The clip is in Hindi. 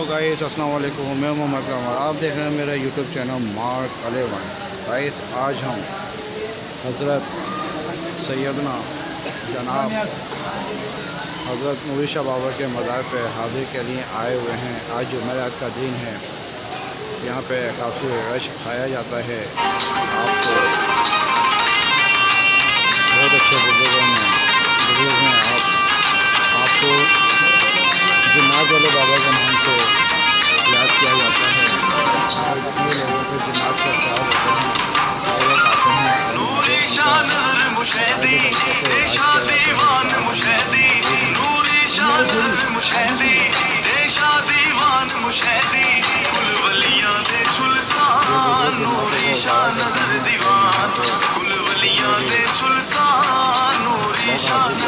गाइस अस्सलाम वालेकुम, मैं मोहम्मद कमर। आप देख रहे हैं मेरा यूट्यूब चैनल मार्क 11। गाइस आज हम हज़रत सैयदना जनाब हज़रत नूरी शाह बाबा के मज़ार पे हाज़िर के लिए आए हुए हैं। आज जुमेरात का दिन है, यहाँ पे काफ़ी रश खाया जाता है। आपको बहुत अच्छे बुजुर्ग हैं। आपको जिन्नात वाले बाबा के नाम से याद किया जाता है। और जितने लोगों को जिन्नात का ख्याल होते हैं वो लोग आते हैं और नूरी शान मुशहदी देशा दीवान मुशहदी नूरी शान मुशहदी देशा दीवान मुशहदी कुल वलियां दे सुल्तान नूरी शान दीवान कुल वलियां दे सुल्तान नूरी शान